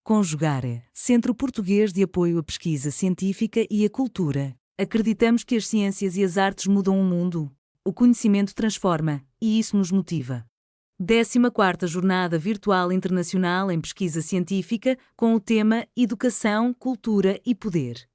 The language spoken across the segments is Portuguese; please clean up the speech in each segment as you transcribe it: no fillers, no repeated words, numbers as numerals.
Conjugar, Centro Português de Apoio à Pesquisa Científica e à Cultura. Acreditamos que as ciências e as artes mudam o mundo. O conhecimento transforma, e isso nos motiva. 14ª Jornada Virtual Internacional em Pesquisa Científica, com o tema Educação, Cultura e Poder.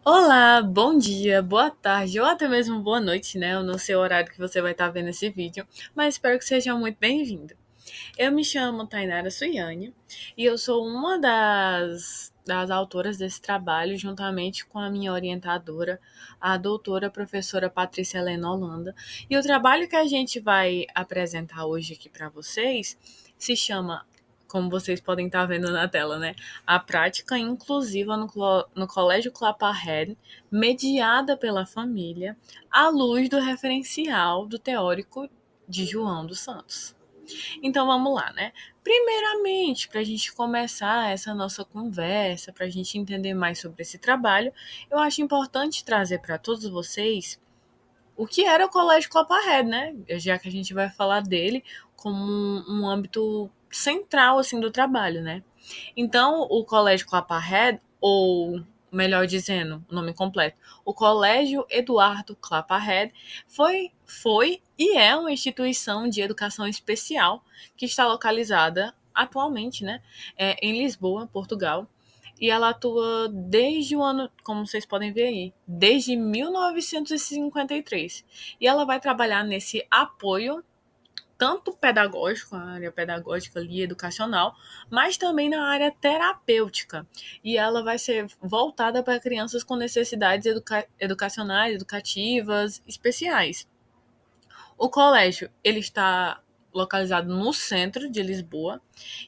Olá, bom dia, boa tarde ou até mesmo boa noite, né? Eu não sei o horário que você vai estar vendo esse vídeo, mas espero que seja muito bem-vindo. Eu me chamo Tainara Suiane e eu sou uma das autoras desse trabalho, juntamente com a minha orientadora, a doutora professora Patrícia Helena Holanda. E o trabalho que a gente vai apresentar hoje aqui para vocês se chama, como vocês podem estar vendo na tela, né? A prática inclusiva no Colégio Claparred, mediada pela família, à luz do referencial do teórico de João dos Santos. Então vamos lá, né? Primeiramente, para a gente começar essa nossa conversa, para a gente entender mais sobre esse trabalho, eu acho importante trazer para todos vocês o que era o Colégio Claparred, né? Já que a gente vai falar dele como um âmbito central assim do trabalho, né? Então, o Colégio Claparred, ou melhor dizendo, o nome completo, o Colégio Eduardo Claparred, foi e é uma instituição de educação especial que está localizada atualmente, né, em Lisboa, Portugal. E ela atua desde o ano, como vocês podem ver aí, desde 1953. E ela vai trabalhar nesse apoio tanto pedagógico, a área pedagógica ali, educacional, mas também na área terapêutica. E ela vai ser voltada para crianças com necessidades educacionais, educativas, especiais. O colégio, ele está localizado no centro de Lisboa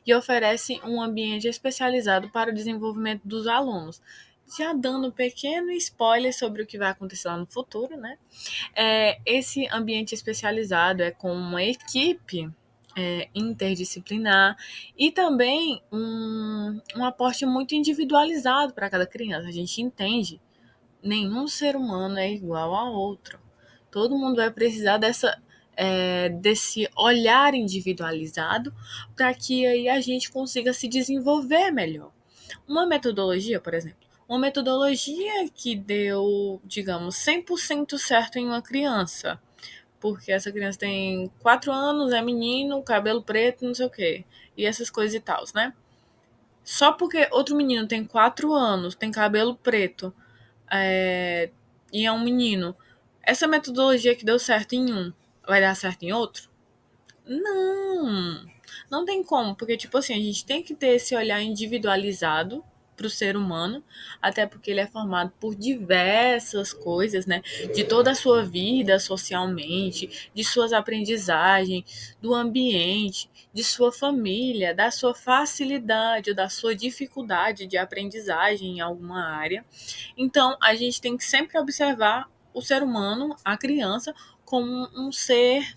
e oferece um ambiente especializado para o desenvolvimento dos alunos. Já dando um pequeno spoiler sobre o que vai acontecer lá no futuro, né? Esse ambiente especializado é com uma equipe interdisciplinar e também um aporte muito individualizado para cada criança. A gente entende, nenhum ser humano é igual a outro. Todo mundo vai precisar desse olhar individualizado para que aí a gente consiga se desenvolver melhor. Uma metodologia, por exemplo, uma metodologia que deu, digamos, 100% certo em uma criança, porque essa criança tem 4 anos, é menino, cabelo preto, não sei o quê, e essas coisas e tal, né? Só porque outro menino tem 4 anos, tem cabelo preto, é, e é um menino, essa metodologia que deu certo em um vai dar certo em outro? Não, não tem como, porque, tipo assim, a gente tem que ter esse olhar individualizado para o ser humano, até porque ele é formado por diversas coisas, né? De toda a sua vida socialmente, de suas aprendizagens, do ambiente, de sua família, da sua facilidade, da sua dificuldade de aprendizagem em alguma área. Então, a gente tem que sempre observar o ser humano, a criança, como um ser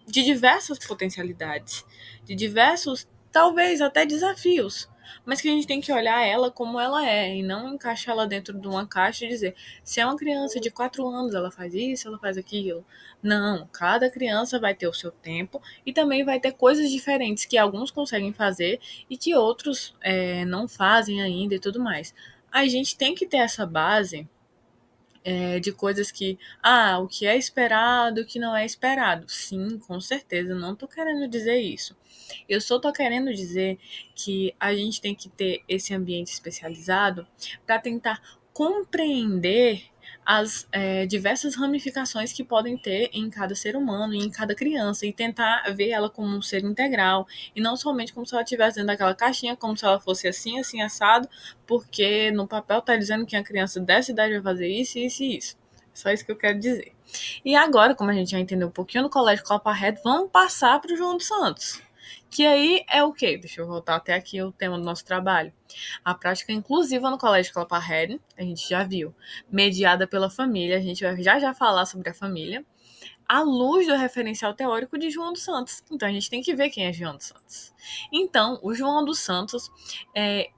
de diversas potencialidades, de diversos, talvez até desafios, mas que a gente tem que olhar ela como ela é e não encaixá-la dentro de uma caixa e dizer se é uma criança de 4 anos, ela faz isso, ela faz aquilo. Não, cada criança vai ter o seu tempo e também vai ter coisas diferentes que alguns conseguem fazer e que outros não fazem ainda e tudo mais. A gente tem que ter essa base de coisas que, o que é esperado, o que não é esperado. Sim, com certeza, não tô querendo dizer isso. Eu só tô querendo dizer que a gente tem que ter esse ambiente especializado para tentar compreender as diversas ramificações que podem ter em cada ser humano e em cada criança e tentar ver ela como um ser integral e não somente como se ela estivesse dentro daquela caixinha, como se ela fosse assim, assim, assado, porque no papel tá dizendo que a criança dessa idade vai fazer isso, isso e isso. Só isso que eu quero dizer. E agora, como a gente já entendeu um pouquinho do Colégio Claparred, vamos passar para o João dos Santos. Que aí é o quê? Deixa eu voltar até aqui o tema do nosso trabalho. A prática inclusiva no Colégio Claparred, a gente já viu, mediada pela família, a gente vai já falar sobre a família, à luz do referencial teórico de João dos Santos. Então a gente tem que ver quem é João dos Santos. Então, o João dos Santos,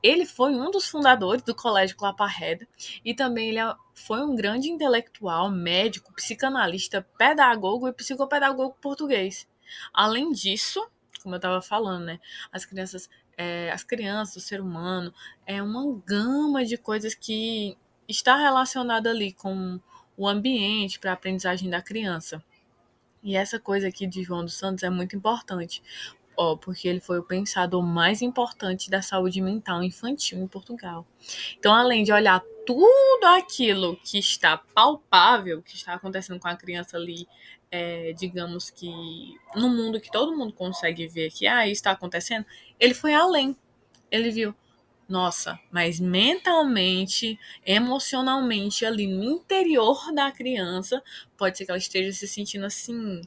ele foi um dos fundadores do Colégio Claparred e também foi um grande intelectual, médico, psicanalista, pedagogo e psicopedagogo português. Além disso, como eu estava falando, né, as crianças, o ser humano, é uma gama de coisas que está relacionada ali com o ambiente para a aprendizagem da criança. E essa coisa aqui de João dos Santos é muito importante, porque ele foi o pensador mais importante da saúde mental infantil em Portugal. Então, além de olhar tudo aquilo que está palpável, que está acontecendo com a criança ali, digamos que no mundo que todo mundo consegue ver que isso está acontecendo, ele foi além. Ele viu, nossa, mas mentalmente, emocionalmente, ali no interior da criança, pode ser que ela esteja se sentindo assim,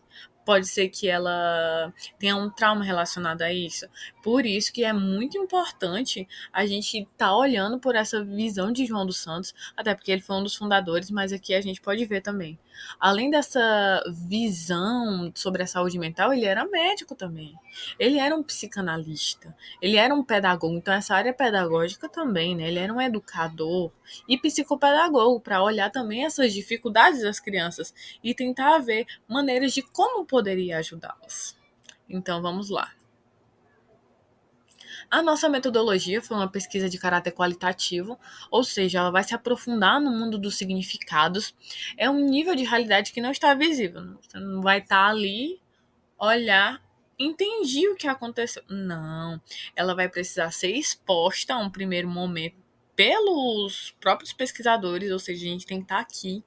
pode ser que ela tenha um trauma relacionado a isso. Por isso que é muito importante a gente estar olhando por essa visão de João dos Santos, até porque ele foi um dos fundadores, mas aqui a gente pode ver também. Além dessa visão sobre a saúde mental, ele era médico também. Ele era um psicanalista. Ele era um pedagogo, então essa área pedagógica também, né? Ele era um educador e psicopedagogo para olhar também essas dificuldades das crianças e tentar ver maneiras de como poderia ajudá-las. Então vamos lá. A nossa metodologia foi uma pesquisa de caráter qualitativo, ou seja, ela vai se aprofundar no mundo dos significados. É um nível de realidade que não está visível. Você não vai estar ali, olhar, entendi o que aconteceu. Não, ela vai precisar ser exposta a um primeiro momento pelos próprios pesquisadores, ou seja, a gente tem que estar aqui,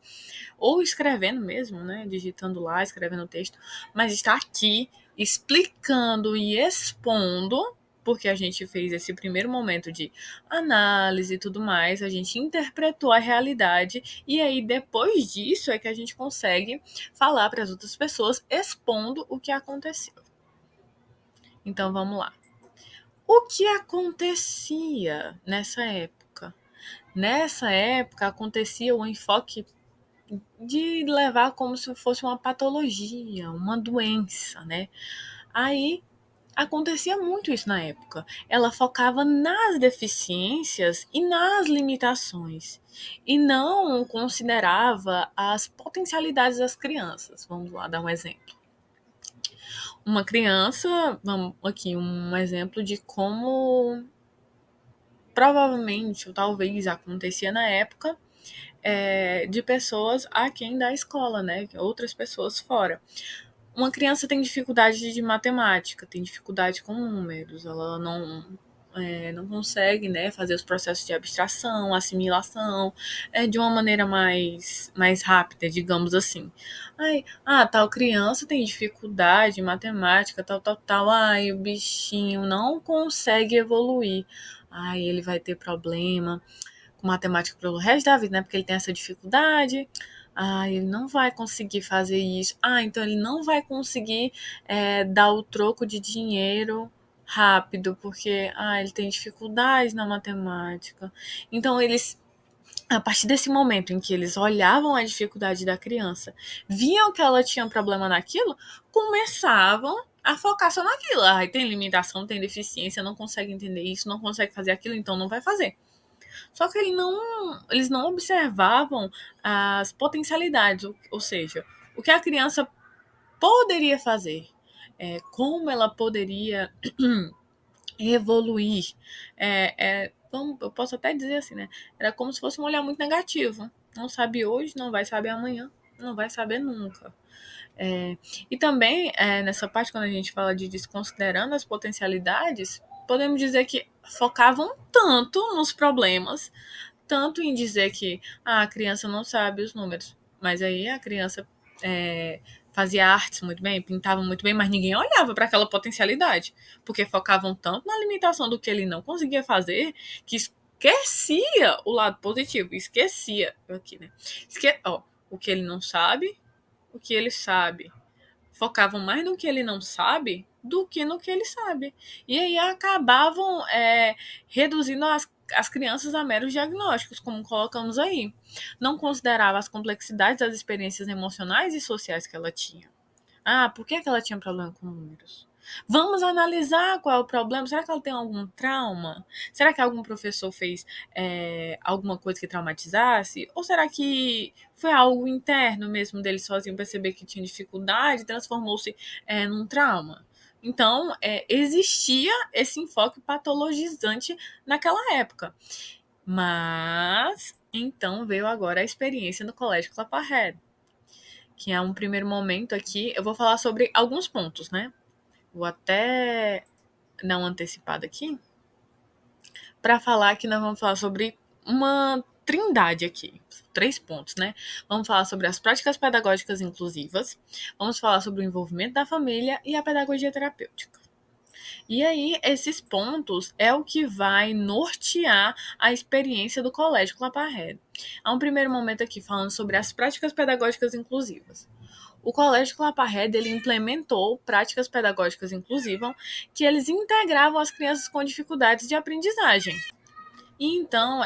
ou escrevendo mesmo, né, digitando lá, escrevendo o texto, mas estar aqui explicando e expondo, porque a gente fez esse primeiro momento de análise e tudo mais, a gente interpretou a realidade e aí depois disso é que a gente consegue falar para as outras pessoas expondo o que aconteceu. Então vamos lá. O que acontecia nessa época? Nessa época acontecia o enfoque de levar como se fosse uma patologia, uma doença, né? Aí acontecia muito isso na época. Ela focava nas deficiências e nas limitações e não considerava as potencialidades das crianças. Vamos lá dar um exemplo. Uma criança, vamos aqui um exemplo de como provavelmente ou talvez acontecia na época, de pessoas aquém da escola, né? Outras pessoas fora. Uma criança tem dificuldade de matemática, tem dificuldade com números, ela não consegue, né, fazer os processos de abstração, assimilação, de uma maneira mais rápida, digamos assim. Tal criança tem dificuldade em matemática, tal. O bichinho não consegue evoluir. Ele vai ter problema com matemática pelo resto da vida, né? Porque ele tem essa dificuldade. Ele não vai conseguir fazer isso. Então ele não vai conseguir dar o troco de dinheiro rápido, porque ele tem dificuldades na matemática. Então eles, a partir desse momento em que eles olhavam a dificuldade da criança, viam que ela tinha um problema naquilo, começavam a focar só naquilo. Tem limitação, tem deficiência, não consegue entender isso, não consegue fazer aquilo, então não vai fazer. Só que eles não observavam as potencialidades, ou seja, o que a criança poderia fazer, como ela poderia evoluir. Eu posso até dizer assim, né? Era como se fosse um olhar muito negativo. Não sabe hoje, não vai saber amanhã, não vai saber nunca. E também, nessa parte, quando a gente fala de desconsiderando as potencialidades, podemos dizer que focavam tanto nos problemas, tanto em dizer que a criança não sabe os números, mas aí a criança fazia artes muito bem, pintava muito bem, mas ninguém olhava para aquela potencialidade, porque focavam tanto na limitação do que ele não conseguia fazer, que esquecia o lado positivo, esquecia aqui, né? O que ele não sabe, o que ele sabe. Focavam mais no que ele não sabe do que no que ele sabe. E aí acabavam reduzindo as crianças a meros diagnósticos, como colocamos aí. Não considerava as complexidades das experiências emocionais e sociais que ela tinha. Ah, por que ela tinha problema com números? Vamos analisar qual é o problema. Será que ela tem algum trauma? Será que algum professor fez alguma coisa que traumatizasse? Ou será que foi algo interno mesmo dele sozinho perceber que tinha dificuldade e transformou-se num trauma? Então, existia esse enfoque patologizante naquela época. Mas, então veio agora a experiência no Colégio Claparré, que é um primeiro momento aqui. Eu vou falar sobre alguns pontos, né? Vou até dar uma antecipada aqui para falar que nós vamos falar sobre uma trindade aqui, 3 pontos, né? Vamos falar sobre as práticas pedagógicas inclusivas, vamos falar sobre o envolvimento da família e a pedagogia terapêutica. E aí, esses pontos é o que vai nortear a experiência do Colégio Claparré. Há um primeiro momento aqui falando sobre as práticas pedagógicas inclusivas. O Colégio Claparré ele implementou práticas pedagógicas inclusivas que eles integravam as crianças com dificuldades de aprendizagem. E então,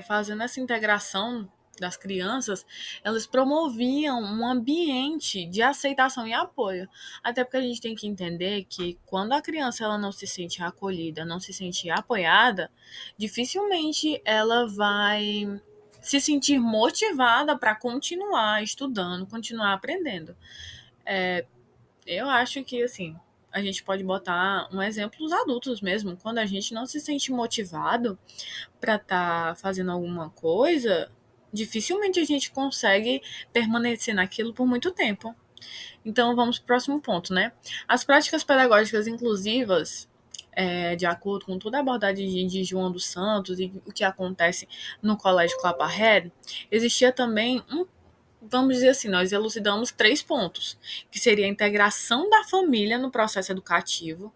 fazendo essa integração das crianças, elas promoviam um ambiente de aceitação e apoio. Até porque a gente tem que entender que quando a criança ela não se sente acolhida, não se sente apoiada, dificilmente ela vai se sentir motivada para continuar estudando, continuar aprendendo. Eu acho que, assim, a gente pode botar um exemplo os adultos mesmo. Quando a gente não se sente motivado para estar fazendo alguma coisa, dificilmente a gente consegue permanecer naquilo por muito tempo. Então, vamos para o próximo ponto, né? As práticas pedagógicas inclusivas, de acordo com toda a abordagem de João dos Santos e o que acontece no Colégio Claparré, existia também vamos dizer assim, nós elucidamos 3 pontos, que seria a integração da família no processo educativo,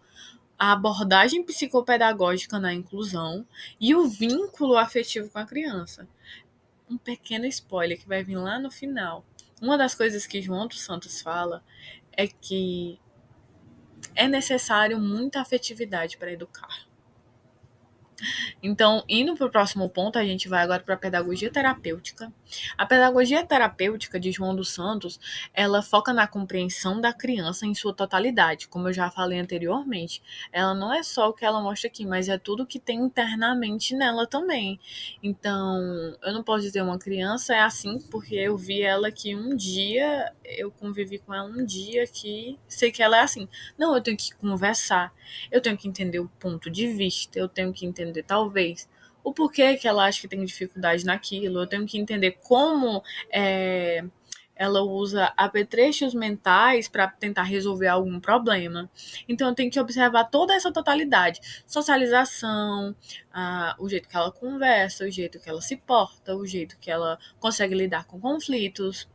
a abordagem psicopedagógica na inclusão e o vínculo afetivo com a criança. Um pequeno spoiler que vai vir lá no final. Uma das coisas que João dos Santos fala é que é necessário muita afetividade para educar. Então, indo para o próximo ponto, a gente vai agora para a pedagogia terapêutica. A pedagogia terapêutica de João dos Santos, ela foca na compreensão da criança em sua totalidade, como eu já falei anteriormente. Ela não é só o que ela mostra aqui, mas é tudo que tem internamente nela também. Então, eu não posso dizer uma criança é assim, porque eu vi ela que um dia, eu convivi com ela um dia que sei que ela é assim. Não, eu tenho que conversar, eu tenho que entender o ponto de vista, eu tenho que entender talvez o porquê que ela acha que tem dificuldade naquilo, eu tenho que entender como ela usa apetrechos mentais para tentar resolver algum problema. Então eu tenho que observar toda essa totalidade, socialização, o jeito que ela conversa, o jeito que ela se porta, o jeito que ela consegue lidar com conflitos,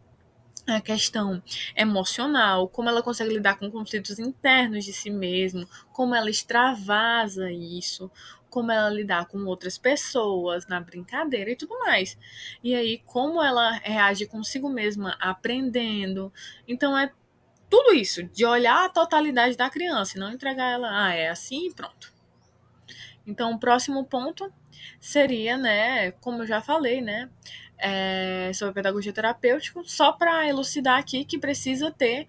a questão emocional, como ela consegue lidar com conflitos internos de si mesma, como ela extravasa isso, como ela lidar com outras pessoas na brincadeira e tudo mais. E aí, como ela reage consigo mesma aprendendo. Então, é tudo isso, de olhar a totalidade da criança e não entregar ela, é assim e pronto. Então, o próximo ponto seria, né, como eu já falei, né, sobre pedagogia terapêutica, só para elucidar aqui que precisa ter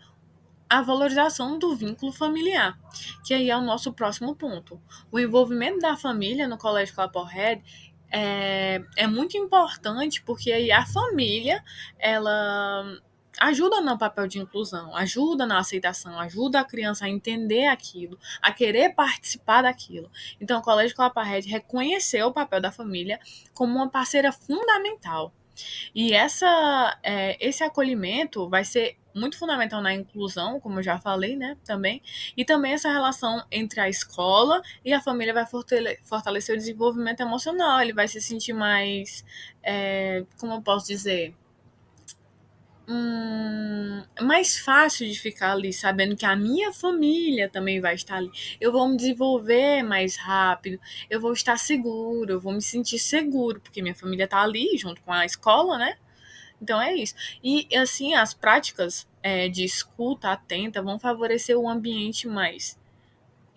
a valorização do vínculo familiar, que aí é o nosso próximo ponto. O envolvimento da família no Colégio Claparré é muito importante, porque aí a família, ela ajuda no papel de inclusão, ajuda na aceitação, ajuda a criança a entender aquilo, a querer participar daquilo. Então, o Colégio Claparré reconheceu o papel da família como uma parceira fundamental. E esse acolhimento vai ser muito fundamental na inclusão, como eu já falei, né, também, e também essa relação entre a escola e a família vai fortalecer o desenvolvimento emocional, ele vai se sentir mais, como eu posso dizer, mais fácil de ficar ali, sabendo que a minha família também vai estar ali. Eu vou me desenvolver mais rápido, eu vou estar seguro, eu vou me sentir seguro, porque minha família está ali junto com a escola, né? Então é isso. E assim, as práticas de escuta atenta vão favorecer o ambiente mais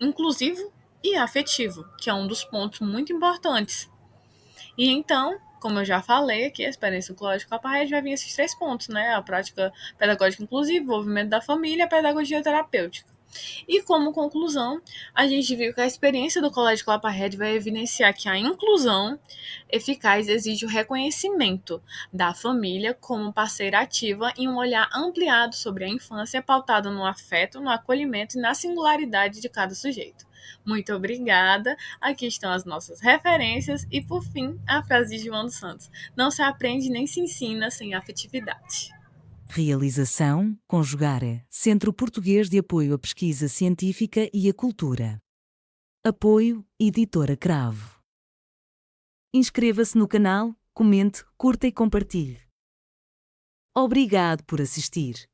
inclusivo e afetivo, que é um dos pontos muito importantes. E então, Como eu já falei aqui, a experiência do Colégio Claparredes vai vir esses 3 pontos, né? A prática pedagógica inclusiva, o envolvimento da família e a pedagogia terapêutica. E como conclusão, a gente viu que a experiência do Colégio Claparredes vai evidenciar que a inclusão eficaz exige o reconhecimento da família como parceira ativa e um olhar ampliado sobre a infância pautado no afeto, no acolhimento e na singularidade de cada sujeito. Muito obrigada. Aqui estão as nossas referências e, por fim, a frase de João dos Santos: não se aprende nem se ensina sem afetividade. Realização: Conjugare, Centro Português de Apoio à Pesquisa Científica e à Cultura. Apoio: Editora Cravo. Inscreva-se no canal, comente, curta e compartilhe. Obrigado por assistir.